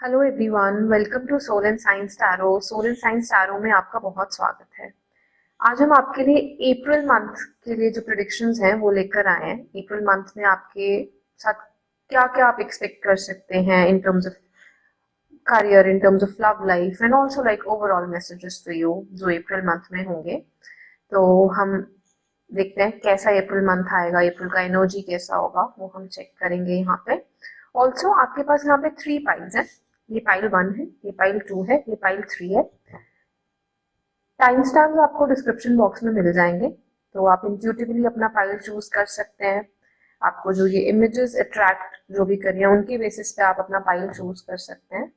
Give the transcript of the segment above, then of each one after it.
Hello everyone, welcome to soul and science tarot. Soul and science tarot में आपका बहुत स्वागत है। आज हम आपके लिए अप्रैल मंथ के लिए जो प्रेडिक्शंस हैं वो लेकर आए हैं। अप्रैल मंथ में आपके साथ क्या क्या आप एक्सपेक्ट कर सकते हैं in terms of career, in terms of love life and also like overall messages to you जो अप्रैल मंथ में होंगे। तो हम देखते हैं कैसा अप्रैल मंथ आएगा, अप्रैल का एनर्जी कैसा होगा वो हम चेक करेंगे यहाँ पे। ऑल्सो आपके पास यहाँ पे 3 पाइल्स हैं। ये पाइल 1 है, ये पाइल 2 है, ये पाइल 3 है। टाइम स्टैम्प आपको डिस्क्रिप्शन बॉक्स में मिल जाएंगे, तो आप इंट्यूटिवली अपना पाइल चूज कर सकते हैं। आपको जो ये इमेजेस अट्रैक्ट जो भी करिए उनके बेसिस पे आप अपना पाइल चूज कर सकते हैं।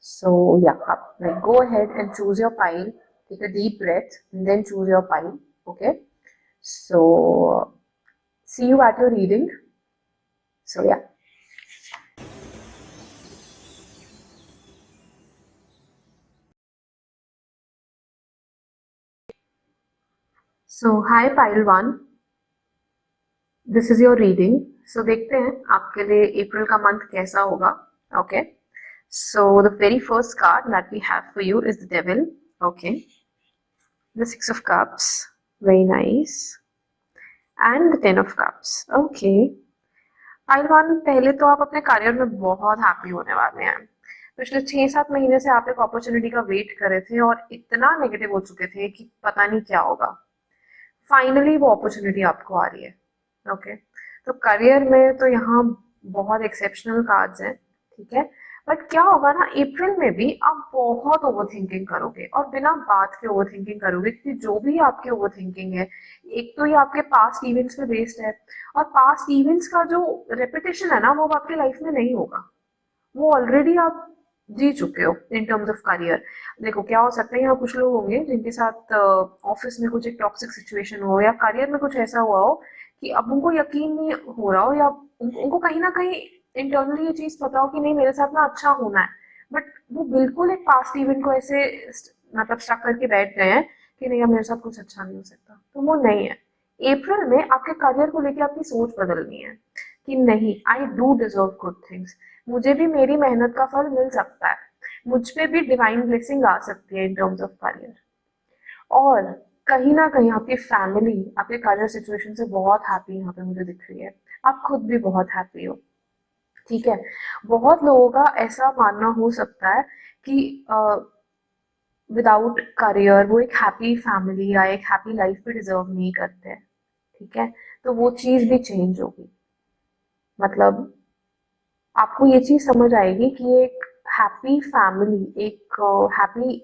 सो या आप like go ahead and choose your pile, take a deep breath and then choose your pile. Okay, so see you at your reading. So yeah. So hi pile 1, this is your reading. So देखते हैं आपके लिए अप्रैल का month कैसा होगा. Okay. So the very first card that we have for you is the Devil. Okay. The Six of Cups. Very nice. And the Ten of Cups. Okay. Pile 1, पहले तो आप अपने करियर में बहुत हैप्पी होने वाले हैं। पिछले 6-7 महीने से आप एक अपॉर्चुनिटी का वेट कर रहे थे और इतना नेगेटिव हो चुके थे कि पता नहीं क्या होगा। फाइनली वो अपॉर्चुनिटी आपको आ रही है। ओके, तो करियर में तो यहाँ बहुत एक्सेप्शनल कार्ड्स हैं, ठीक है। बट क्या होगा ना, अप्रैल में भी आप बहुत ओवर थिंकिंग करोगे और बिना बात के ओवर थिंकिंग करोगे, क्योंकि जो भी आपकी ओवर थिंकिंग है, एक तो ये आपके पास्ट इवेंट्स पे बेस्ड है और पास्ट इवेंट्स का जो रेपिटेशन है ना वो आपकी लाइफ में नहीं होगा। वो ऑलरेडी आप जी चुके हो इन टर्म्स ऑफ करियर। देखो क्या हो सकता है, यहाँ कुछ लोग होंगे जिनके साथ ऑफिस में कुछ एक टॉक्सिक सिचुएशन हो या करियर में कुछ ऐसा हुआ हो कि अब उनको यकीन नहीं हो रहा हो, या उनको कहीं ना कहीं इंटरनली ये चीज पता हो कि नहीं मेरे साथ ना अच्छा होना है, बट वो बिल्कुल एक पास्ट इवेंट को ऐसे मतलब स्टक करके बैठ गए हैं कि नहीं अब मेरे साथ कुछ अच्छा नहीं हो सकता, तो वो नहीं है। अप्रैल में आपके करियर को लेकर आपकी सोच बदलनी है कि नहीं, I do deserve good things, मुझे भी मेरी मेहनत का फल मिल सकता है, मुझ पे भी डिवाइन ब्लेसिंग आ सकती है इन टर्म्स ऑफ करियर। और कहीं ना कहीं आपकी फैमिली आपके करियर सिचुएशन से बहुत हैप्पी यहाँ पे मुझे दिख रही है। आप खुद भी बहुत हैप्पी हो, ठीक है। बहुत लोगों का ऐसा मानना हो सकता है कि विदाउट करियर वो एक हैप्पी फैमिली या एक हैप्पी लाइफ भी डिजर्व नहीं करते हैं, ठीक है। तो वो चीज भी चेंज होगी। मतलब आपको ये चीज समझ आएगी कि एक हैप्पी फैमिली, एक हैप्पी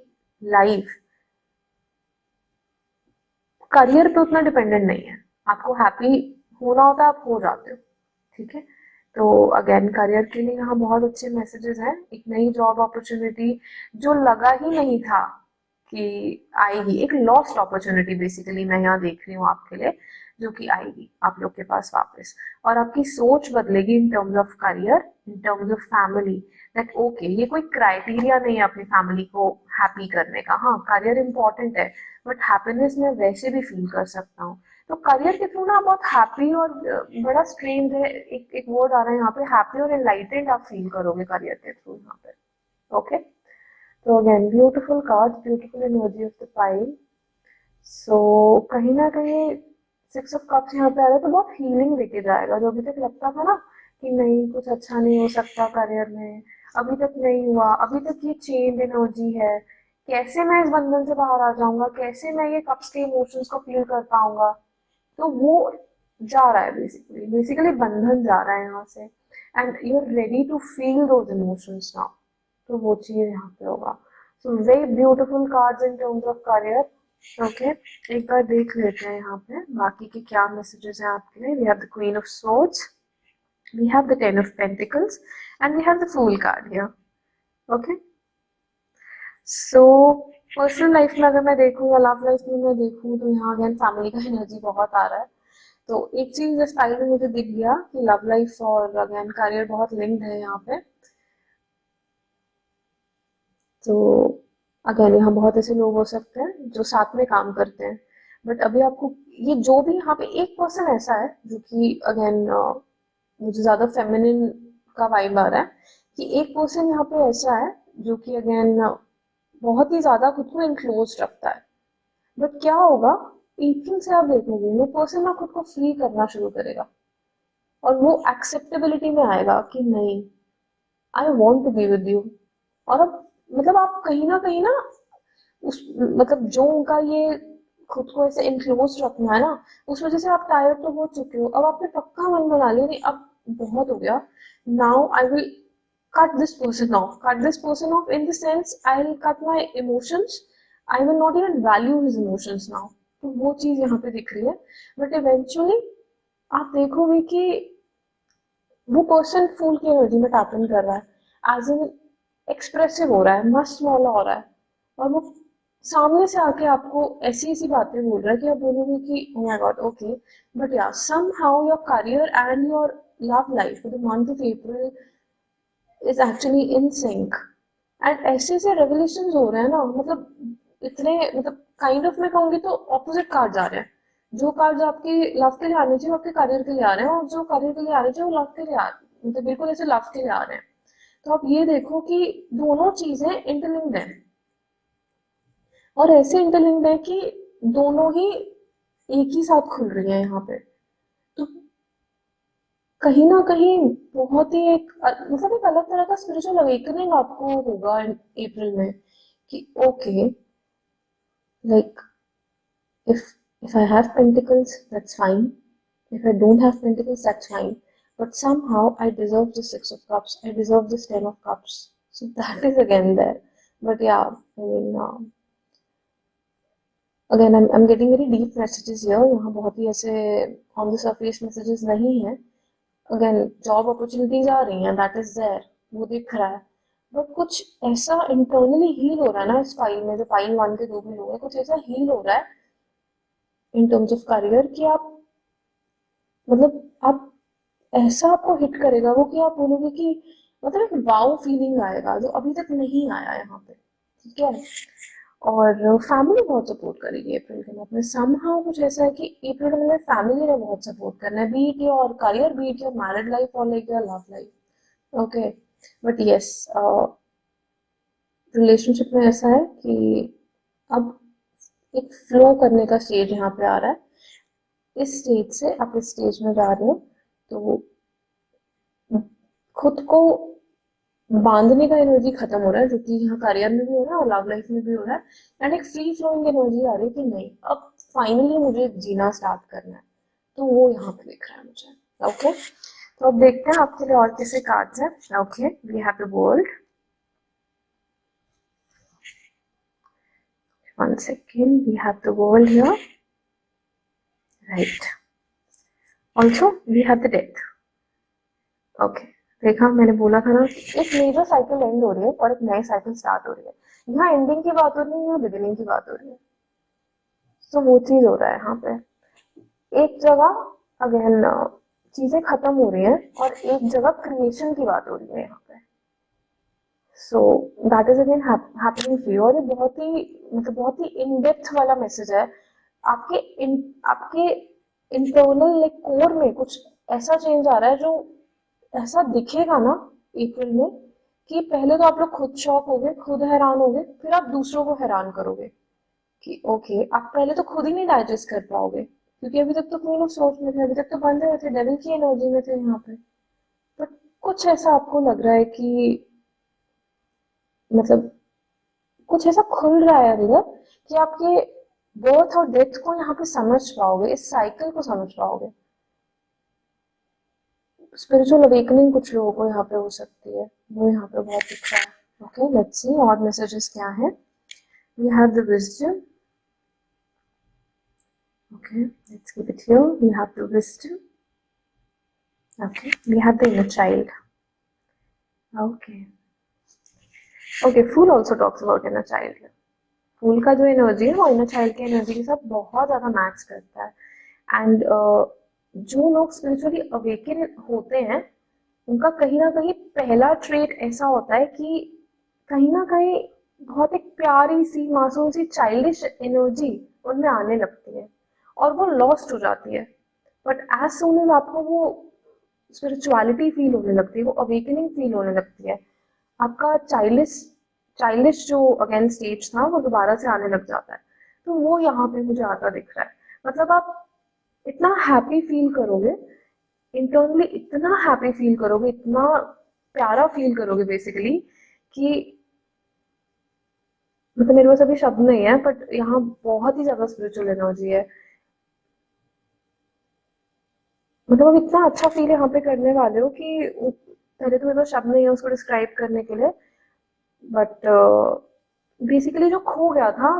लाइफ करियर पे उतना डिपेंडेंट नहीं है। आपको हैप्पी होना होता है, आप हो जाते हो, ठीक है। तो अगेन करियर के लिए यहाँ बहुत अच्छे मैसेजेस हैं। एक नई जॉब अपॉर्चुनिटी जो लगा ही नहीं था कि आएगी, एक लॉस्ट अपॉर्चुनिटी बेसिकली मैं यहाँ देख रही हूँ आपके लिए, जो कि आएगी आप लोग के पास वापस। और आपकी सोच बदलेगी इन terms of career, in terms of family, that okay ये कोई क्राइटेरिया नहीं है अपनी फैमिली को हैप्पी करने का। हाँ करियर इंपॉर्टेंट है, बट हैप्पीनेस मैं वैसे भी फील कर सकता हूँ। तो करियर के थ्रू ना बहुत हैप्पी और बड़ा स्ट्रेंज है, एक वर्ड आ रहा है यहाँ पे, हैप्पी और एनलाइटेंड आप फील करोगे करियर के थ्रू यहाँ पे। ओके, तो again beautiful card, beautiful energy of the pile. So कहीं ना कहीं 6 ऑफ कप्स यहाँ पे आ रहा है, तो बहुत हीलिंग देके जाएगा। जो अभी तक लगता था ना कि नहीं कुछ अच्छा नहीं हो सकता करियर में, अभी तक नहीं हुआ, अभी तक ये चेंज एनर्जी है, कैसे मैं इस बंधन से बाहर आ जाऊंगा, कैसे मैं ये कप्स के इमोशंस को फील कर पाऊंगा, तो वो जा रहा है बेसिकली, बंधन जा रहा है यहाँ से, and you are ready to feel those emotions now. तो वो चीज यहाँ पे होगा। So very beautiful cards in terms of career. Okay, एक बार देख लेते हैं यहाँ पे बाकी के क्या मैसेजेस हैं आपके लिए। We have the queen of swords, we have the 10 of pentacles and we have the fool card here. Okay, so personal life में अगर मैं देखूँ या लव लाइफ में मैं देखूँ तो यहाँ अगेन फैमिली का एनर्जी बहुत आ रहा है। तो एक चीज इस फाइल में मुझे दिख गया कि लव लाइफ और अगेन करियर बहुत लिंक्ड है यहाँ पे। तो अगेन यहाँ बहुत ऐसे लोग हो सकते हैं जो साथ में काम करते हैं, बट अभी आपको ये जो भी यहाँ पे एक पर्सन ऐसा है जो कि अगेन मुझे ज्यादा फेमिनिन का वाइब आ रहा है कि एक पर्सन यहाँ पे ऐसा है जो कि अगेन बहुत ही ज्यादा खुद को इनक्लोज रखता है, बट क्या होगा, अप्रैल से आप देखोगे वो पर्सन ना खुद को फ्री करना शुरू करेगा और वो एक्सेप्टेबिलिटी में आएगा कि नहीं, I want to be with you. और अब मतलब आप कहीं ना उस मतलब जो उनका ये खुद को ऐसे इनक्लोज रखना है ना, उस वजह से आप टायर्ड तो हो चुके हो, अब आपने पक्का मन बना लिया नहीं अब बहुत हो गया, now I will cut this person off in the sense I'll cut my emotions, I will not even value his emotions now। तो वो चीज यहाँ पे दिख रही है, बट इवेंचुअली आप देखोगे कि वो पर्सन फूल की एनर्जी में टैप इन कर रहा है, एज इन एक्सप्रेसिव हो रहा है, मस्त वाला हो रहा है, और वो सामने से आके आपको ऐसी ऐसी बातें बोल रहा है कि आप बोलोगे कि oh my god okay. But ya somehow your career and your love life for the month of April is actually in sync, and ऐसे ऐसे रेवल्यूशन हो रहे हैं ना, मतलब इतने मतलब काइंड ऑफ मैं कहूंगी तो ऑपोजिट कार्ड आ रहे हैं। जो कार्ड आपके लव के लिए आने चाहिए वो आपके करियर के लिए आ रहे हैं, और जो करियर के लिए आने चाहिए वो लव के लिए आ रहे हैं, मतलब बिल्कुल ऐसे लव के लिए आ रहे हैं। तो आप ये देखो कि दोनों चीजें इंटरलिंक्ड हैं, और ऐसे इंटरलिंक्ड है कि दोनों ही एक ही साथ खुल रही है यहाँ पे। तो कहीं ना कहीं बहुत ही एक मतलब एक अलग तरह का स्पिरिचुअल अवेकनिंग आपको होगा अप्रैल में कि okay, like if if I have pentacles, that's fine. If I don't have pentacles, that's fine. But somehow I deserve the Six of Cups. I deserve this Ten of Cups. So that is again there. But yeah, I mean, again, I'm getting very deep messages here. यहाँ बहुत ही ऐसे on the surface messages नहीं है। Again, job opportunities आ रही हैं, that is there. वो दिख रहा है। बट कुछ ऐसा internally heal हो रहा है ना इस फाइल में, जो फाइल 1 के जो भी लोग हैं, कुछ ऐसा heal हो रहा है इन टर्म्स ऑफ करियर कि आप मतलब आप ऐसा आपको हिट करेगा वो कि आप बोलोगे कि मतलब एक वाव फीलिंग आएगा जो अभी तक नहीं आया यहाँ पे, ठीक है। और फैमिली बहुत सपोर्ट करेगी अप्रैल के मंथ में, समहाउ कुछ ऐसा है कि अप्रैल के मंथ में फैमिली ने बहुत सपोर्ट करना है, be it your career, be it your married life और like your love life. Okay, but yes relationship में ऐसा है कि अब एक फ्लो करने का स्टेज यहाँ पे आ रहा है, इस स्टेज से आप इस स्टेज में जा रहे हो, तो खुद को बांधने का एनर्जी खत्म हो रहा है, जो कि यहाँ करियर में भी हो रहा है और लव लाइफ में भी हो रहा है, एंड एक फ्री फ्लोइंग एनर्जी आ रही है कि नहीं अब फाइनली मुझे जीना स्टार्ट करना है, तो वो यहाँ पे दिख रहा है मुझे। ओके, तो अब देखते हैं आपके लिए और कैसे कार्ड्स हैं। Okay, we have the world, one second, we have the world here, right, also we have the death। Okay, देखा मैंने बोला था ना, एक मेजर साइकिल एंड हो रही है और एक नई साइकिल स्टार्ट हो रही है, यहाँ एंडिंग की बात हो रही है, यहाँ बिगिनिंग की बात हो रही है। तो वो चीज हो रहा है यहाँ पे, एक जगह अगेन चीजें खत्म हो रही हैं और एक जगह क्रिएशन की बात हो रही है यहाँ पे। सो that is again happening for you, और ये बहुत ही मतलब बहुत ही इन डेप्थ वाला मैसेज है। आपके इंटरनल लाइक कोर में कुछ ऐसा चेंज आ रहा है जो ऐसा दिखेगा ना अप्रैल में कि पहले तो आप लोग खुद शॉक होगे, खुद हैरान होगे, फिर आप दूसरों को हैरान करोगे कि ओके, आप पहले तो खुद ही नहीं डाइजेस्ट कर पाओगे क्योंकि अभी तक तो क्वीन ऑफ सोर्स में थे, अभी तक तो बंद रहे थे, डेविल की एनर्जी में थे यहाँ पे। बट कुछ ऐसा आपको लग रहा है कि मतलब कुछ ऐसा खुल रहा है अंदर कि आपके बर्थ और डेथ को यहाँ पे समझ पाओगे, इस साइकिल को समझ पाओगे। स्पिरिचुअल अवेकनिंग कुछ लोगों को यहाँ पे हो सकती है, वो यहाँ पे बहुत दिख रहा है। ओके, लेट्स सी और मैसेजेस क्या है। We have the wisdom, okay, let's keep it here. We have the wisdom, okay, we have the inner child, okay, okay, fool also talks about inner child here। फूल का जो energy है वो inner child की energy के साथ बहुत ज्यादा match करता है, एंड जो लोग स्पिरिचुअली अवेकन होते हैं उनका कहीं ना कहीं पहला ट्रेट ऐसा होता है कि कहीं ना कहीं बहुत एक प्यारी सी मासूम सी चाइल्डिश एनर्जी उनमें आने लगती है और वो लॉस्ट हो जाती है। बट एज सून एज आपको वो स्पिरिचुअलिटी फील होने लगती है, वो अवेकनिंग फील होने लगती है। आपका चाइल्डिश चाइल्डिश जो अगेन स्टेज था वो दोबारा से आने लग जाता है। तो वो यहाँ पे मुझे आता दिख रहा है। मतलब आप इतना हैप्पी फील करोगे, इंटरनली इतना हैप्पी फील करोगे, इतना प्यारा फील करोगे बेसिकली, कि मतलब मेरे पास अभी शब्द नहीं है, बट यहाँ बहुत ही ज्यादा स्पिरिचुअल एनर्जी है। मतलब आप इतना अच्छा फील यहाँ पे करने वाले हो कि पहले तो मेरे पास शब्द नहीं है उसको डिस्क्राइब करने के लिए। बट बेसिकली जो खो गया था,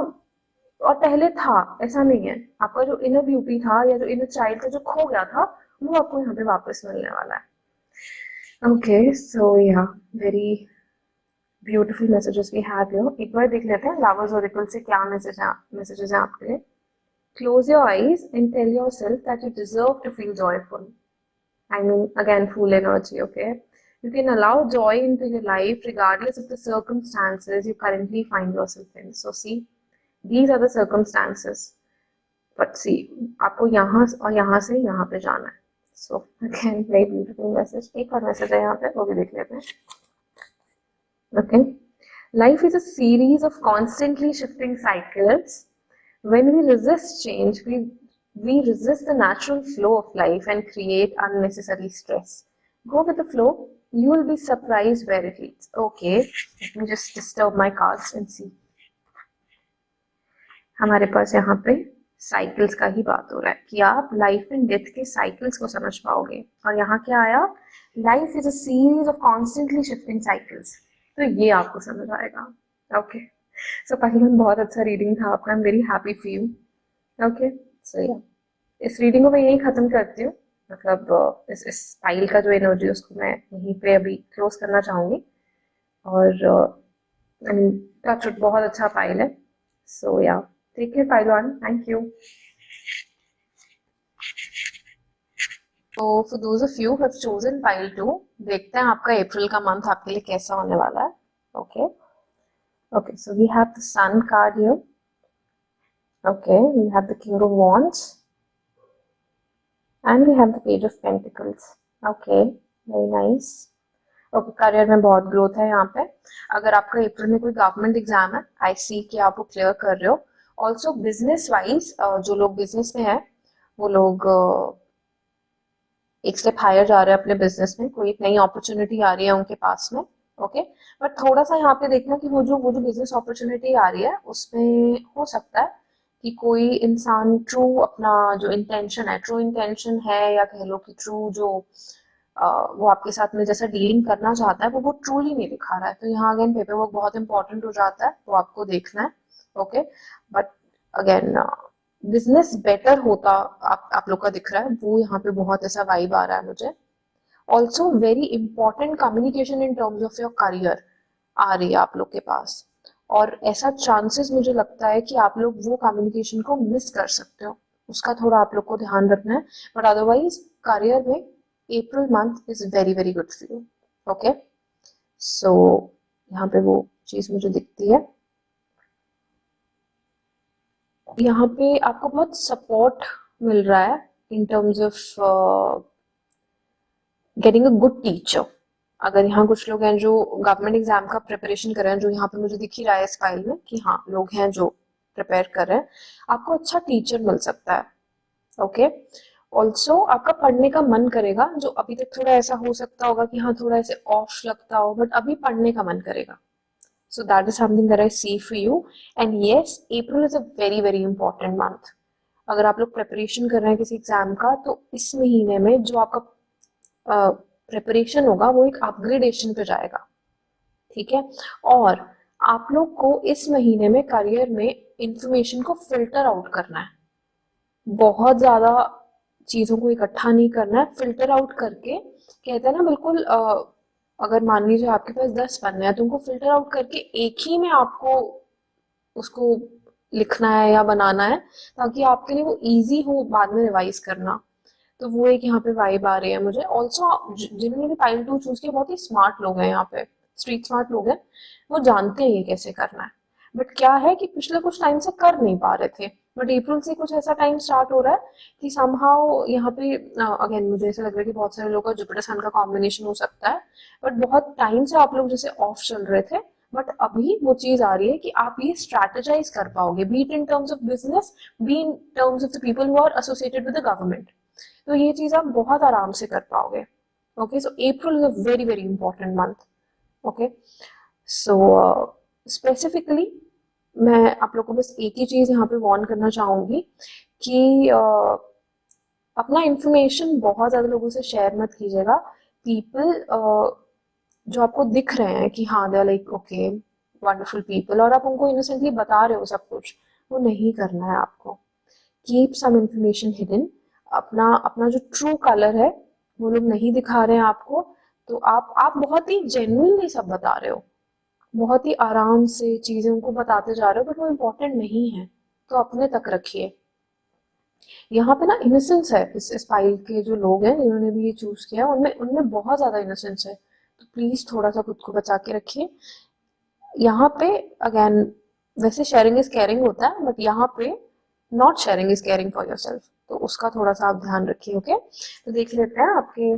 और पहले था, ऐसा नहीं है, आपका जो इनर ब्यूटी था या जो इनर चाइल्ड था जो खो गया था, वो आपको यहाँ पे वापस मिलने वाला है। ओके, सो या very beautiful messages we have here. एक बार देख लेते हैं लवर्स ओरेकल से क्या मैसेजेस हैं आपके लिए। Close your eyes and tell yourself that you deserve to feel joyful. I mean, again, full energy, okay? You can allow joy into your life regardless of the circumstances you currently find yourself in. So, see, these are the circumstances. But see, आपको यहाँ और यहाँ से यहाँ पे जाना है. So, again, very beautiful message. एक और message है यहाँ पे, वो भी देख लेते हैं. Okay? Life is a series of constantly shifting cycles. When we resist change, we resist the natural flow of life and create unnecessary stress. Go with the flow. You will be surprised where it leads. Okay, let me just disturb my cards and see. हमारे पास यहाँ पे cycles का ही बात हो रहा है कि आप लाइफ एंड डेथ के साइकिल्स को समझ पाओगे। और यहाँ क्या आया? Life is a series of constantly shifting cycles. तो ये आपको समझ आएगा। ओके, सो पहले बहुत अच्छा रीडिंग था आपका। I am very happy for you. Okay, so ya इस रीडिंग को मैं यही खत्म करती हूँ। मतलब इस फाइल का जो एनर्जी है उसको मैं यहीं पे अभी क्लोज करना चाहूंगी। और टच बहुत अच्छा फाइल है। So ya take care pile one. Thank you. तो for those of you have chosen pile 2, देखते हैं आपका अप्रैल का मंथ आपके लिए कैसा होने वाला है। Okay okay, so we have the sun card here. Okay, we have the king of wands and we have the page of pentacles. Okay, very nice. Okay, career में बहुत ग्रोथ है यहाँ पे। अगर आपका अप्रैल में कोई गवर्नमेंट एग्जाम है, आई सी कि आप वो क्लियर कर रहे हो। ऑल्सो बिजनेस वाइज जो लोग बिजनेस में है वो लोग एक स्टेप हायर जा रहे हैं अपने बिजनेस में। कोई एक नई अपॉर्चुनिटी आ रही है उनके पास में। ओके, बट थोड़ा सा यहाँ पे देखना कि वो जो बिजनेस अपॉर्चुनिटी आ रही है उसमें हो सकता है कि कोई इंसान ट्रू अपना जो इंटेंशन है, ट्रू इंटेंशन है, या कह लो कि ट्रू जो वो आपके साथ में जैसा डीलिंग करना चाहता है वो ट्रूली नहीं दिखा रहा है। तो यहाँ अगेन पेपर वर्क बहुत इंपॉर्टेंट हो जाता है, वो आपको देखना है। Okay, but again business better होता आप लोग का दिख रहा है, वो यहाँ पे बहुत ऐसा वाइब आ रहा है मुझे। Also very important communication in terms of your career आ रही है आप लोग के पास। और ऐसा चांसेस मुझे लगता है कि आप लोग वो कम्युनिकेशन को मिस कर सकते हो, उसका थोड़ा आप लोग को ध्यान रखना है। बट अदरवाइज करियर में April month is very very good for you. Okay, so यहाँ पे वो चीज मुझे दिखती है। यहाँ पे आपको बहुत सपोर्ट मिल रहा है इन terms of getting a good teacher. अगर यहाँ कुछ लोग हैं जो गवर्नमेंट एग्जाम का प्रिपरेशन कर रहे हैं, जो यहाँ पे मुझे दिख ही रहा है इस फाइल में कि हाँ लोग हैं जो प्रिपेयर कर रहे हैं, आपको अच्छा टीचर मिल सकता है। ओके, ऑल्सो आपका पढ़ने का मन करेगा। जो अभी तक थोड़ा ऐसा हो सकता होगा कि हाँ थोड़ा ऐसे ऑफ लगता हो, बट अभी पढ़ने का मन करेगा। So that is something that I see for you. And yes, April is a very very important month. अगर आप लोग प्रिपरेशन कर रहे हैं किसी एग्जाम का, तो इस महीने में जो आपका प्रिपरेशन होगा वो एक अपग्रेडेशन पे जाएगा। ठीक है, और आप लोग को इस महीने में करियर में इंफॉर्मेशन को फिल्टर आउट करना है। बहुत ज्यादा चीजों को इकट्ठा नहीं करना है, फिल्टर आउट करके, कहते हैं ना बिल्कुल अगर मान लीजिए आपके पास 10 पन्ने हैं तो उनको फिल्टर आउट करके एक ही में आपको उसको लिखना है या बनाना है, ताकि आपके लिए वो इजी हो बाद में रिवाइज करना। तो वो एक यहाँ पे वाइब आ रही है मुझे। ऑल्सो जिन्होंने भी फाइल 2 चूज किया बहुत ही स्मार्ट लोग हैं यहाँ पे, स्ट्रीट स्मार्ट लोग हैं, वो जानते हैं ये कैसे करना है। बट क्या है कि पिछले कुछ टाइम से कर नहीं पा रहे थे, बट अप्रैल से कुछ ऐसा टाइम स्टार्ट हो रहा है कि समहाउ यहाँ पे अगेन मुझे ऐसा लग रहा है कि बहुत सारे लोगों का जुपिटर सन का कॉम्बिनेशन हो सकता है, बट बहुत टाइम से आप लोग जैसे ऑफ चल रहे थे, बट अभी वो चीज आ रही है कि आप ये स्ट्रैटेजाइज कर पाओगे, be it in terms of business, be in terms of the people who are associated with the government. तो ये चीज आप बहुत आराम से कर पाओगे। Okay, so April is a very very important month. Okay, so specifically मैं आप लोग को बस एक ही चीज यहाँ पे वार्न करना चाहूंगी कि अपना इंफॉर्मेशन बहुत ज्यादा लोगों से शेयर मत कीजिएगा। पीपल जो आपको दिख रहे हैं कि हाँ they are like okay wonderful people, और आप उनको इनोसेंटली बता रहे हो सब कुछ, वो नहीं करना है आपको। Keep some information hidden. अपना अपना जो ट्रू कलर है वो लोग नहीं दिखा रहे हैं आपको, तो आप बहुत ही जेन्युइनली सब बता रहे हो, बहुत ही आराम से चीजें उनको बताते जा रहे हो, बट वो इम्पोर्टेंट नहीं है, तो अपने तक रखिए। यहाँ पे ना इनोसेंस है, इस फाइल के जो लोग हैं जिन्होंने भी ये चूज किया है उनमें उनमें बहुत ज्यादा इनोसेंस है, तो प्लीज थोड़ा सा खुद को बचा के रखिए। यहाँ पे अगेन वैसे शेयरिंग इज केयरिंग होता है, बट यहाँ पे not sharing is caring for yourself, तो उसका थोड़ा सा आप ध्यान रखिए। ओके, तो देख लेते हैं आपके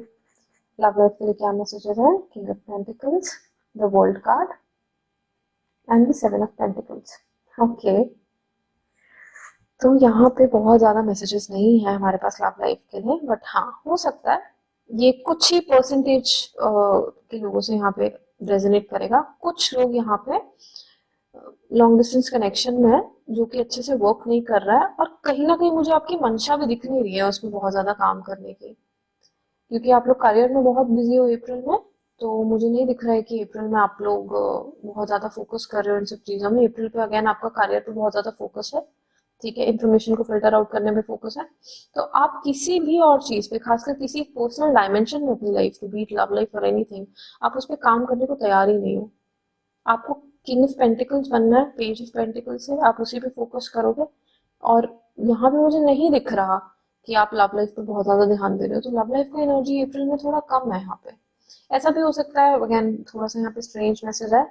लव लाइफ के लिए क्या मैसेजेस हैं। King of pentacles, the world card and the seven of pentacles. Okay, तो यहाँ पे बहुत ज़्यादा मैसेजेस नहीं है हमारे पास लव लाइफ के लिए, बट हाँ हो सकता है ये कुछ ही परसेंटेज के लोगों से यहाँ पे रेजोनेट करेगा। कुछ लोग यहाँ पे लॉन्ग डिस्टेंस कनेक्शन में है जो कि अच्छे से वर्क नहीं कर रहा है, और कहीं ना कहीं मुझे आपकी मंशा भी दिख नहीं रही है उसमें बहुत ज़्यादा काम करने की, क्योंकि आप लोग करियर में बहुत बिजी हो अप्रैल में, तो मुझे नहीं दिख रहा है कि अप्रैल में आप लोग बहुत ज़्यादा फोकस कर रहे हो इन सब चीज़ों में। अप्रैल पे अगेन आपका करियर पे बहुत ज़्यादा फोकस है, ठीक है, इन्फॉर्मेशन को फिल्टर आउट करने में फोकस है। तो आप किसी भी और चीज पे, खासकर किसी पर्सनल डायमेंशन में अपनी लाइफ के, बीट लव लाइफ और एनीथिंग, आप उस पर काम करने को तैयार ही नहीं हो। आपको किंग ऑफ पेंटिकल्स बनना है, पेज ऑफ पेंटिकल्स है, आप उसी पे फोकस करोगे। और यहाँ पे मुझे नहीं दिख रहा कि आप लव लाइफ पे बहुत ज्यादा ध्यान दे रहे हो, तो लव लाइफ का एनर्जी अप्रैल में थोड़ा कम है यहाँ पे। ऐसा भी हो सकता है, अगेन थोड़ा सा यहाँ पे स्ट्रेंज मैसेज है,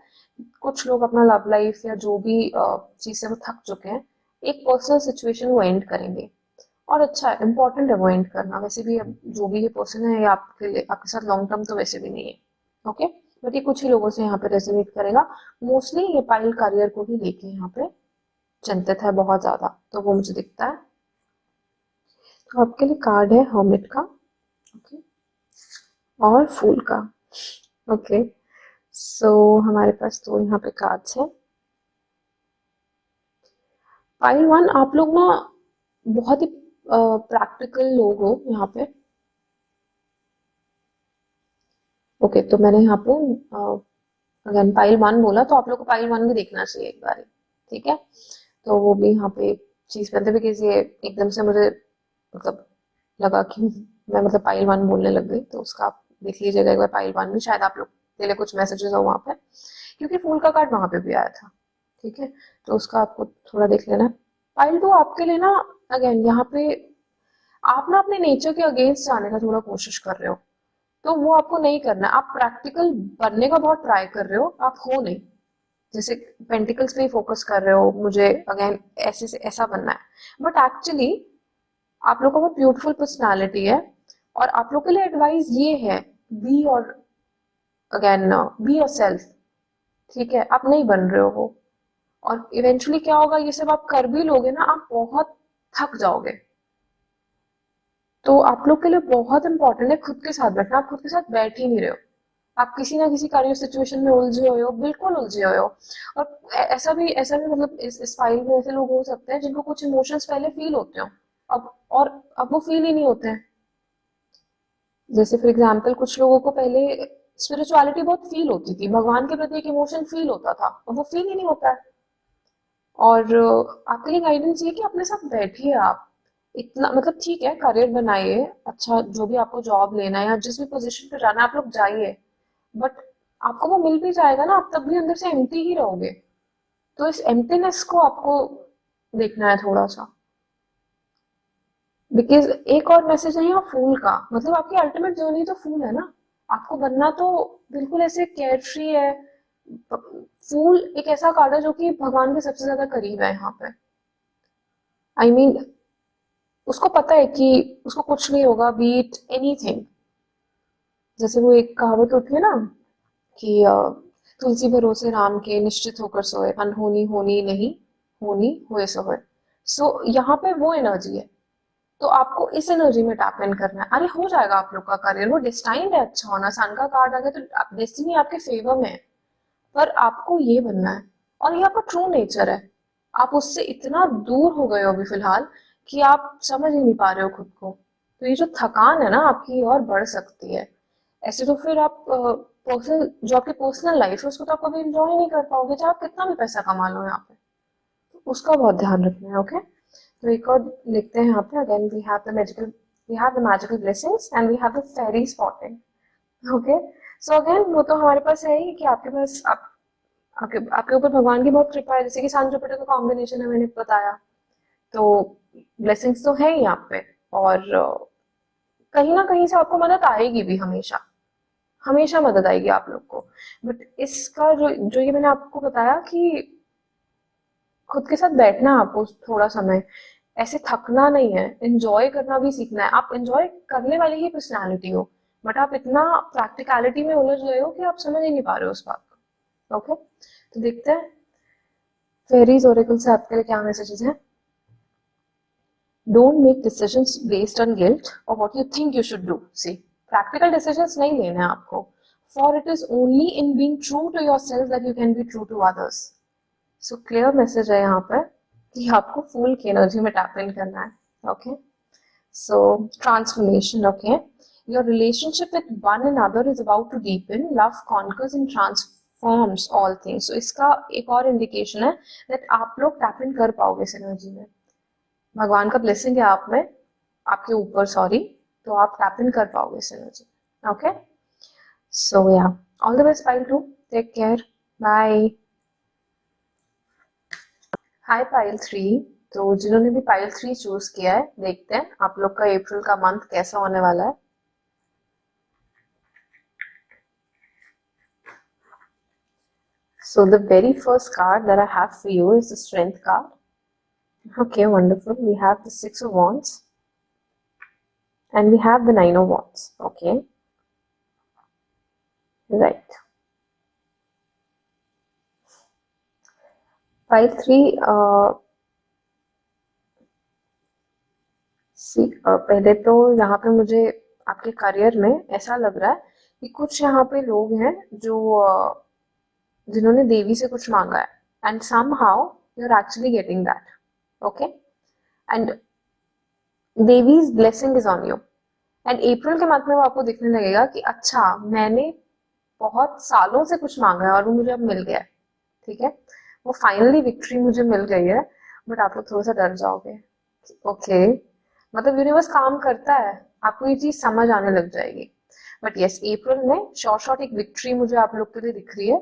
कुछ लोग अपना लव लाइफ या जो भी चीज से वो थक चुके हैं, एक पर्सनल सिचुएशन वो एंड करेंगे, और अच्छा है, इंपॉर्टेंट है वो एंड करना। वैसे भी अब जो भी ये पर्सन है ये आपके लिए, आपके साथ लॉन्ग टर्म तो वैसे भी नहीं है। ओके, बट ये कुछ ही लोगों से यहाँ पे रेजोनेट करेगा। मोस्टली ये पाइल करियर को ही लेके यहाँ पे चिंतित है बहुत ज्यादा, तो वो मुझे दिखता है। तो आपके लिए कार्ड है हर्मिट का, ओके, और फूल का। ओके, सो हमारे पास तो यहाँ पे कार्ड्स है। पाइल वन, आप लोग ना बहुत ही प्रैक्टिकल लोग हो यहाँ पे। ओके, तो मैंने यहाँ पे अगेन पाइल वन बोला, तो आप लोग को पाइल वन भी देखना चाहिए एक बार, ठीक है। तो वो भी यहाँ पे एक चीज बनते भी, किसी एकदम से मुझे मतलब लगा कि मैं मतलब पाइल वन बोलने लग गई, तो उसका आप देख लीजिएगा एक बार पाइल वन में, शायद आप लोग के लिए कुछ मैसेजेस हो वहाँ पे, क्योंकि फूल का कार्ड वहां पे भी आया था, ठीक है, तो उसका आपको थोड़ा देख लेना है। पाइल टू आपके लिए ना, अगेन यहाँ पे आप ना अपने नेचर के अगेंस्ट जाने का थोड़ा कोशिश कर रहे हो, तो वो आपको नहीं करना है। आप प्रैक्टिकल बनने का बहुत ट्राई कर रहे हो, आप हो नहीं, जैसे पेंटिकल्स पे ही फोकस कर रहे हो, मुझे अगेन ऐसे से ऐसा बनना है, बट एक्चुअली आप लोग का बहुत ब्यूटीफुल पर्सनालिटी है, और आप लोग के लिए एडवाइस ये है, बी और अगेन बी योर सेल्फ, ठीक है, आप नहीं बन रहे हो वो, और इवेंचुअली क्या होगा, ये सब आप कर भी लोगे ना, आप बहुत थक जाओगे। तो आप लोग के लिए बहुत इंपॉर्टेंट है खुद के साथ बैठना। आप खुद के साथ बैठ ही नहीं रहे हो, आप किसी ना किसी कार्य सिचुएशन में उलझे हुए हो, बिल्कुल उलझे हुए हो। और ऐसा भी मतलब इस फाइल में ऐसे लोग हो सकते हैं जिनको कुछ इमोशंस पहले फील होते हो, अब वो फील ही नहीं होते हैं। जैसे फॉर एग्जाम्पल कुछ लोगों को पहले स्पिरिचुअलिटी बहुत फील होती थी, भगवान के प्रति एक इमोशन फील होता था, अब वो फील ही नहीं होता है। और आपके लिए गाइडेंस ये कि अपने साथ बैठिए आप, इतना मतलब ठीक है, करियर बनाइए, अच्छा जो भी आपको जॉब लेना है या जिस भी पोजीशन पे जाना है आप लोग जाइए, बट आपको वो मिल भी जाएगा ना, आप तब भी अंदर से एम्प्टी ही रहोगे। तो इस एम्प्टीनेस को आपको देखना है थोड़ा सा, बिकॉज एक और मैसेज है यहाँ फूल का, मतलब आपकी अल्टीमेट जर्नी तो फूल है ना, आपको बनना तो बिल्कुल ऐसे केयर फ्री है। फूल एक ऐसा कार्ड है जो कि भगवान के सबसे ज्यादा करीब है यहाँ पे, आई मीन उसको पता है कि उसको कुछ नहीं होगा, बीट एनीथिंग। जैसे वो एक कहावत होती है ना कि तुलसी भरोसे राम के निश्चित होकर सोए, अनहोनी होनी नहीं, होनी हुए सो होए। सो यहाँ पे वो एनर्जी है, तो आपको इस एनर्जी में टैप इन करना है। अरे हो जाएगा आप लोग का करियर, वो डिस्टाइंड है अच्छा होना, सन का कार्ड आ गया तो डेस्टिनी आपके फेवर में है। पर आपको ये बनना है, और ये आपका ट्रू नेचर है। आप उससे इतना दूर हो गए हो अभी फिलहाल कि आप समझ ही नहीं पा रहे हो खुद को। तो ये जो थकान है ना आपकी और बढ़ सकती है। ऐसे तो फिर आप पर्सनल जो आपकी पर्सनल लाइफ है उसको तो आप कभी एंजॉय नहीं कर पाओगे, चाहे आप कितना भी पैसा कमा लो यहाँ पे। तो उसका बहुत ध्यान रखना है, ओके। तो एक और लिखते हैं यहाँ पे, again we have the magical blessings and we have the fairy spotting. Okay, so again वो तो हमारे पास है ही कि आपके पास आपके आपके ऊपर भगवान की बहुत कृपा है, जैसे कि सन जुपिटर का कॉम्बिनेशन है मैंने बताया। तो ब्लेसिंग्स तो है ही यहाँ पे, और कहीं ना कहीं से आपको मदद आएगी भी, हमेशा हमेशा मदद आएगी आप लोग को। बट इसका जो जो ये मैंने आपको बताया कि खुद के साथ बैठना है आपको थोड़ा समय, ऐसे थकना नहीं है, एंजॉय करना भी सीखना है। आप एंजॉय करने वाली ही पर्सनालिटी हो, बट आप इतना प्रैक्टिकलिटी में उलझ गए हो कि आप समझ ही नहीं पा रहे हो उस बात को। ओके, तो देखते हैं फेरीज ओरेकल से आपके लिए क्या मैसेजेस हैं। Don't make decisions based on guilt और what you think you should do. See, practical decisions नहीं लेने हैं आपको, for it is only in being true to yourself that you can be true to others. So clear message है यहाँ पर कि आपको फूल की एनर्जी में टैप इन करना है। Okay, so transformation, okay, your relationship with one another is about to deepen, love conquers and transforms all things. So इसका एक और इंडिकेशन है दैट आप लोग टैप इन कर पाओगे इस एनर्जी में। भगवान का ब्लेसिंग है आप में, आपके ऊपर, सॉरी। तो आप टैप इन कर पाओगे इस energy. Okay, so yeah, all the best pile 2, take care, bye. Hi pile 3। तो जिन्होंने भी पाइल 3 चूज किया है, देखते हैं आप लोग का अप्रैल का मंथ कैसा होने वाला है। So the very first card that I have for you is the Strength card. Okay, wonderful. We have the Six of Wands and we have the Nine of Wands. Okay, right. Pile 3, पहले तो यहाँ पे मुझे आपके career में ऐसा लग रहा है कि कुछ यहाँ पे लोग हैं जो जिन्होंने देवी से कुछ मांगा है, and somehow you're actually getting that. Okay, and Devi's blessing is on you. And April के मंथ में वो आपको दिखने लगेगा कि अच्छा, मैंने बहुत सालों से कुछ मांगा है और वो मुझे अब मिल गया है। ठीक है, वो फाइनली विक्ट्री मुझे मिल गई है। बट आप लोग थोड़ा सा डर जाओगे। ओके, मतलब यूनिवर्स काम करता है, आपको ये चीज समझ आने लग जाएगी। बट यस, अप्रैल में शॉर्ट शॉर्ट एक विक्ट्री मुझे आप लोग के लिए दिख रही है।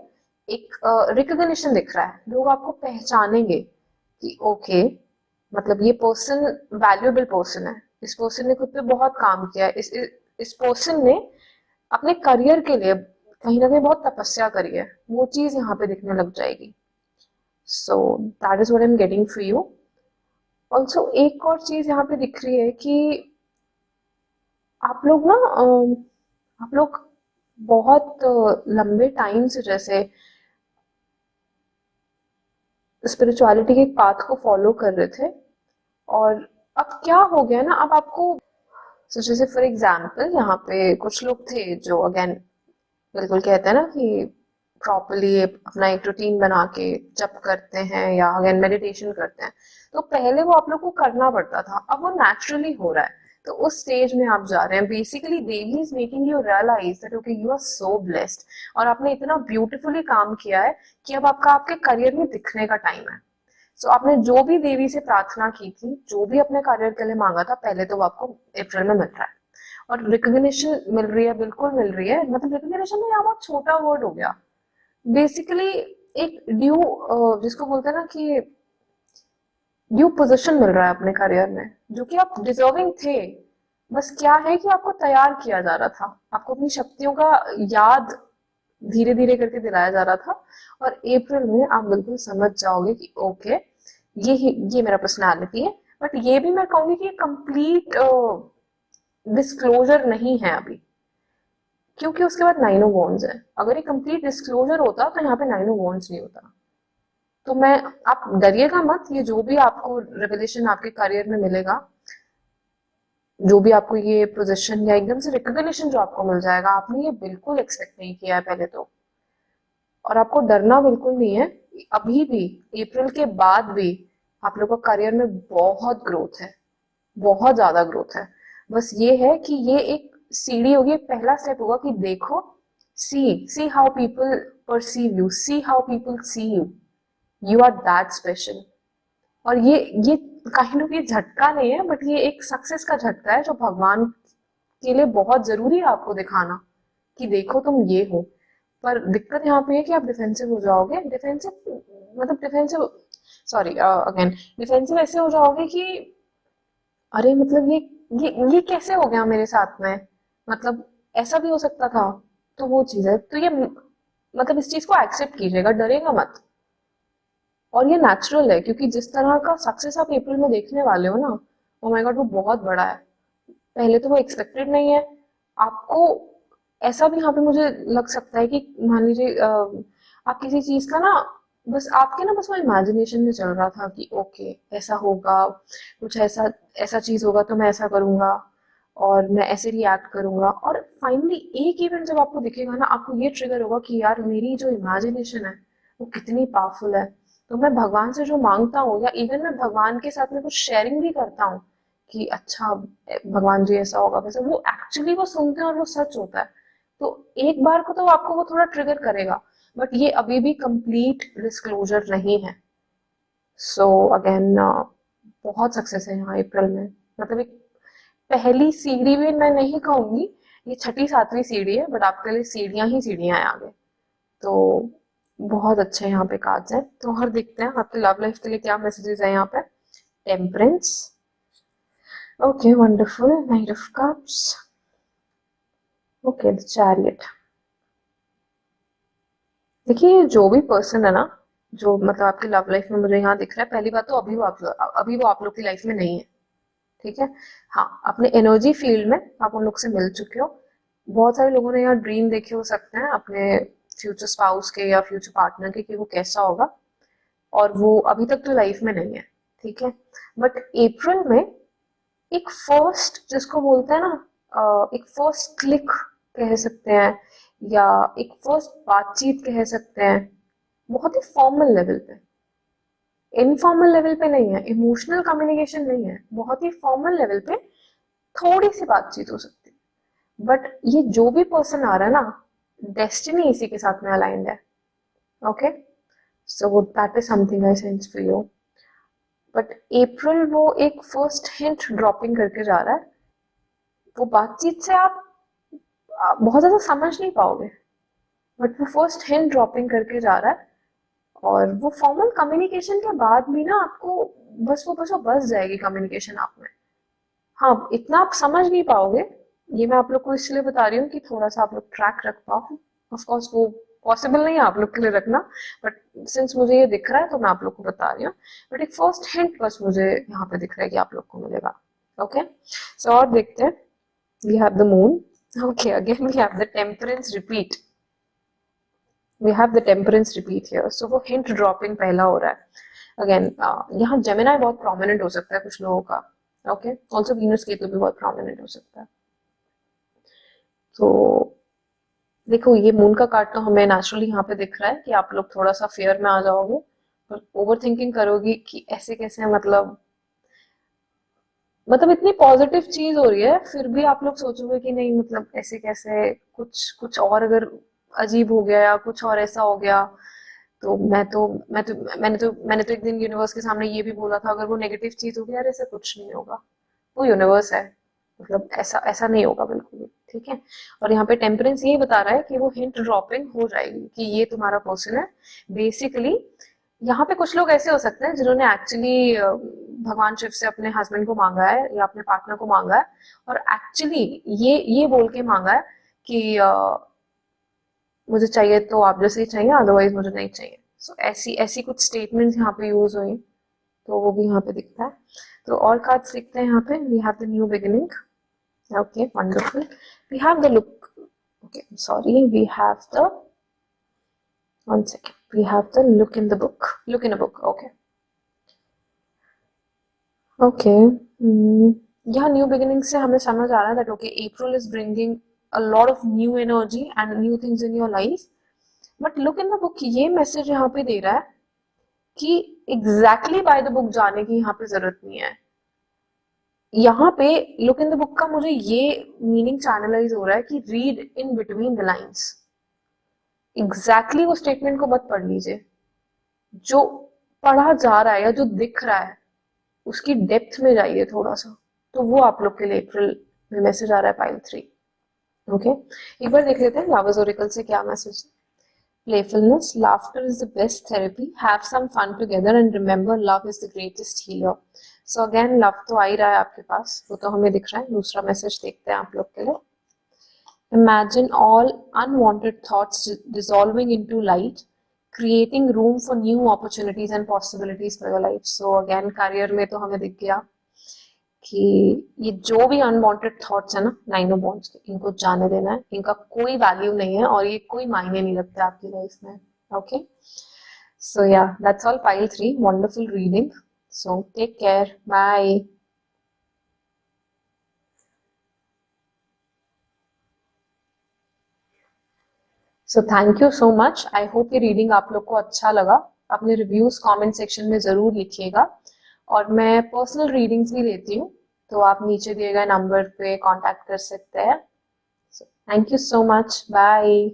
एक रिकॉग्निशन दिख रहा है, लोग आपको पहचानेंगे कि ओके, मतलब ये पर्सन वैल्यूएबल पर्सन है, इस पर्सन ने खुद पे बहुत काम किया है, इस पर्सन ने अपने करियर के लिए कहीं ना कहीं बहुत तपस्या करी है, वो चीज यहाँ पे दिखने लग जाएगी। सो that is what I am getting for you. Also एक और चीज यहाँ पे दिख रही है कि आप लोग ना आप लोग बहुत लंबे टाइम से जैसे स्पिरिचुअलिटी के पाथ को फॉलो कर रहे थे, और अब क्या हो गया ना, अब आपको, so, जैसे फॉर एग्जाम्पल यहाँ पे कुछ लोग थे जो अगेन बिल्कुल कहते हैं ना कि प्रॉपरली अपना एक रूटीन बना के जप करते हैं या अगेन मेडिटेशन करते हैं। तो पहले वो आप लोग को करना पड़ता था, अब वो नेचुरली हो रहा है। तो उस स्टेज में आप जा रहे हैं। Basically Devi is making you realize that okay, you are so blessed, और आपने इतना ब्यूटीफुली काम किया है कि अब आपका आपके करियर में दिखने का टाइम है। सो आपने जो भी देवी से प्रार्थना की थी, जो भी अपने करियर के लिए मांगा था, पहले तो वो आपको अप्रैल में मिल रहा है। और रिकॉग्निशन मिल रही है, बिल्कुल मिल रही है। मतलब रिकॉग्निशन में यहाँ बहुत छोटा वर्ड हो गया। बेसिकली एक ड्यू, जिसको बोलते हैं ना कि ड्यू पोजीशन मिल रहा है अपने करियर में, जो कि आप डिजर्विंग थे। बस क्या है कि आपको तैयार किया जा रहा था, आपको अपनी शक्तियों का याद धीरे धीरे करके दिलाया जा रहा था। और अप्रैल में आप बिल्कुल समझ जाओगे कि ओके, ये मेरा पर्सनालिटी है, बट ये भी मैं कहूंगी कि कंप्लीट डिस्क्लोजर नहीं है अभी, क्योंकि उसके बाद 9 ऑफ वॉन्ड्स है। अगर ये कंप्लीट डिस्क्लोजर होता तो यहाँ पे 9 ऑफ वॉन्ड्स नहीं होता। तो मैं, आप डरिएगा मत, ये जो भी आपको रेवलेशन आपके करियर में मिलेगा, जो भी आपको ये पोजीशन या एकदम से रिकॉग्निशन जो आपको मिल जाएगा, आपने ये बिल्कुल एक्सपेक्ट नहीं किया है पहले तो, और आपको डरना बिल्कुल नहीं है। अभी भी, अप्रैल के बाद भी आप लोग का करियर में बहुत ग्रोथ है, बहुत ज्यादा ग्रोथ है। बस ये है कि ये एक सीढ़ी होगी, एक पहला स्टेप होगा कि देखो, see how people perceive you, see how people see you, you are that special. और ये काइंड ऑफ ये झटका नहीं है, बट ये एक सक्सेस का झटका है जो भगवान के लिए बहुत जरूरी है आपको दिखाना कि देखो तुम ये हो। पर दिक्कत यहाँ पे है कि आप डिफेंसिव हो जाओगे, डिफेंसिव मतलब डिफेंसिव, सॉरी अगेन, डिफेंसिव ऐसे हो जाओगे कि अरे मतलब ये कैसे हो गया मेरे साथ में, मतलब ऐसा भी हो सकता था। तो वो चीज है, तो ये मतलब इस चीज को एक्सेप्ट कीजिएगा, डरेगा मत। और ये नेचुरल है, क्योंकि जिस तरह का सक्सेस आप अप्रैल में देखने वाले हो ना, ओ माय गॉड, वो बहुत बड़ा है। पहले तो वो एक्सपेक्टेड नहीं है आपको। ऐसा भी यहाँ पे मुझे लग सकता है कि मान लीजिए आप किसी चीज का ना, बस आपके ना बस वो इमेजिनेशन में चल रहा था कि ओके ऐसा होगा, कुछ ऐसा ऐसा चीज होगा तो मैं ऐसा करूंगा और मैं ऐसे रिएक्ट करूंगा, और फाइनली एक इवेंट जब आपको दिखेगा ना, आपको ये ट्रिगर होगा कि यार मेरी जो इमेजिनेशन है वो कितनी पावरफुल है। तो मैं भगवान से जो मांगता हूँ, या इवन मैं भगवान के साथ में कुछ शेयरिंग भी करता हूँ कि अच्छा भगवान जी ऐसा होगा वैसे, वो एक्चुअली वो सुनते हैं और वो सच होता है। तो एक बार को तो आपको वो थोड़ा ट्रिगर करेगा, बट ये अभी भी कंप्लीट डिस्क्लोजर नहीं है। सो अगेन बहुत सक्सेस है यहाँ अप्रैल में। मतलब एक पहली सीढ़ी भी मैं नहीं कहूंगी, ये छठी सातवीं सीढ़ी है, बट आपके लिए सीढ़ियां ही सीढ़ियां हैं आगे। तो बहुत अच्छे यहाँ पे कार्ड्स हैं। तो और देखते हैं आपके लव लाइफ के लिए क्या मैसेजेस है यहाँ पे। Temperance, okay wonderful, night of cups, okay the chariot. देखिए जो भी पर्सन है ना, जो मतलब आपकी लव लाइफ में मुझे यहाँ दिख रहा है, पहली बात तो अभी वो आप लोग की लाइफ में नहीं है, ठीक है। हाँ, अपने एनर्जी फील्ड में आप उन लोग से मिल चुके हो। बहुत सारे लोगों ने यहाँ ड्रीम देखे हो सकते हैं अपने फ्यूचर स्पाउस के या फ्यूचर पार्टनर के कि वो कैसा होगा, और वो अभी तक तो लाइफ में नहीं है, ठीक है। बट अप्रैल में एक फर्स्ट, जिसको बोलते हैं ना एक फर्स्ट क्लिक कह सकते हैं, या एक फर्स्ट बातचीत कह सकते हैं, बहुत ही फॉर्मल लेवल पे, इनफॉर्मल लेवल पे नहीं है, इमोशनल कम्युनिकेशन नहीं है, बहुत ही फॉर्मल लेवल पे थोड़ी सी बातचीत हो सकती है। बट ये जो भी पर्सन आ रहा है ना, डेस्टिनी इसी के साथ में अलाइंड है, okay. So that is something I sense for you. But April वो एक फर्स्ट हिंट ड्रॉपिंग करके जा रहा है। वो बातचीत से आप बहुत ज्यादा समझ नहीं पाओगे, बट वो फर्स्ट हिंट ड्रॉपिंग करके जा रहा है। और वो फॉर्मल कम्युनिकेशन के बाद भी ना आपको बस वो बस जाएगी कम्युनिकेशन आप में। हाँ, इतना आप समझ नहीं पाओगे, ये मैं आप लोग को इसलिए बता रही हूँ कि थोड़ा सा आप लोग ट्रैक रख पाओ। ऑफ कोर्स वो पॉसिबल नहीं है आप लोग के लिए रखना, बट सिंस मुझे ये दिख रहा है तो मैं आप लोग को बता रही हूँ। बट एक फर्स्ट हिंट बस मुझे यहाँ पे दिख रहा है कि आप लोग को मिलेगा, ओके। सो और देखते हैं, we have the moon, okay, again we have the temperance repeat, we have the temperance repeat here. So वो हिंट ड्रॉपिंग पहला हो रहा है। अगेन यहाँ जेमिनाई बहुत प्रोमिनेंट हो सकता है कुछ लोगों का, ओके। ऑल्सो वीनस केतु भी बहुत प्रोमिनेंट हो सकता है। तो देखो ये मून का कार्ड तो हमें नेचुरली यहाँ पे दिख रहा है कि आप लोग थोड़ा सा फेयर में आ जाओगे, और ओवर थिंकिंग करोगी कि ऐसे कैसे, मतलब इतनी पॉजिटिव चीज हो रही है फिर भी आप लोग सोचोगे कि नहीं, मतलब ऐसे कैसे, कुछ कुछ और अगर अजीब हो गया या कुछ और ऐसा हो गया, तो मैंने तो एक दिन यूनिवर्स के सामने ये भी बोला था, अगर वो नेगेटिव चीज होगी यार ऐसा कुछ नहीं होगा, वो यूनिवर्स है, मतलब ऐसा ऐसा नहीं होगा बिल्कुल भी, ठीक है। और यहाँ पे टेम्परेंस यही बता रहा है कि वो हिंट ड्रॉपिंग हो जाएगी कि ये तुम्हारा पर्सन है बेसिकली। यहाँ पे कुछ लोग ऐसे हो सकते हैं जिन्होंने एक्चुअली भगवान शिव से अपने हस्बैंड को मांगा है या अपने पार्टनर को मांगा है, और एक्चुअली ये बोल के मांगा है कि मुझे चाहिए तो आप जैसे ही चाहिए, अदरवाइज मुझे नहीं चाहिए। सो ऐसी ऐसी कुछ स्टेटमेंट्स यहाँ पे यूज हुई। तो वो भी यहाँ पे दिखता है। तो और कार्ड्स दिखते हैं यहाँ पे। We have the new beginning, okay wonderful. We have the look, okay sorry, we have the, one second, we have the look in the book, look in a book, okay. Okay, यहाँ new beginning से हमें समझ आ रहा है that okay, April is bringing a lot of new energy and new things in your life. But look in the book, ये message यहाँ पे दे रहा है कि exactly by the book जाने की यहाँ पे जरूरत नहीं है। यहाँ पे लुक इन द बुक का मुझे ये मीनिंग चैनलाइज हो रहा है कि read in between the lines. Exactly वो स्टेटमेंट को मत पढ़ लीजिए, जो पढ़ा जा रहा है या जो दिख रहा है उसकी डेप्थ में जाइए थोड़ा सा। तो वो आप लोग के लिए अप्रैल में मैसेज आ रहा है पाइल 3, ओके। एक बार देख लेते हैं लवर्स ओरेकल से क्या मैसेज है। Playfulness, laughter is the best therapy. Have some fun together and remember love is the greatest healer. So again, love तो आ ही रहा है आपके पास, वो तो हमें दिख रहा है। दूसरा मैसेज देखते हैं आप लोग के लिए। Imagine all unwanted thoughts dissolving into light, creating room for new opportunities and possibilities for your life. So again, career में तो हमें दिख गया कि ये जो भी अनवांटेड थॉट्स है ना 9 ऑफ वॉन्ड्स के, इनको जाने देना है। इनका कोई वैल्यू नहीं है और ये कोई मायने नहीं रखते आपकी लाइफ में, okay. So yeah that's all pile 3, wonderful reading. So take care, bye. So thank you so much. I hope ये रीडिंग आप लोग को अच्छा लगा। अपने रिव्यूज कमेंट सेक्शन में जरूर लिखिएगा और मैं पर्सनल रीडिंग्स भी लेती हूँ, तो आप नीचे दिए गए नंबर पे कांटेक्ट कर सकते हैं। Thank you so much, bye.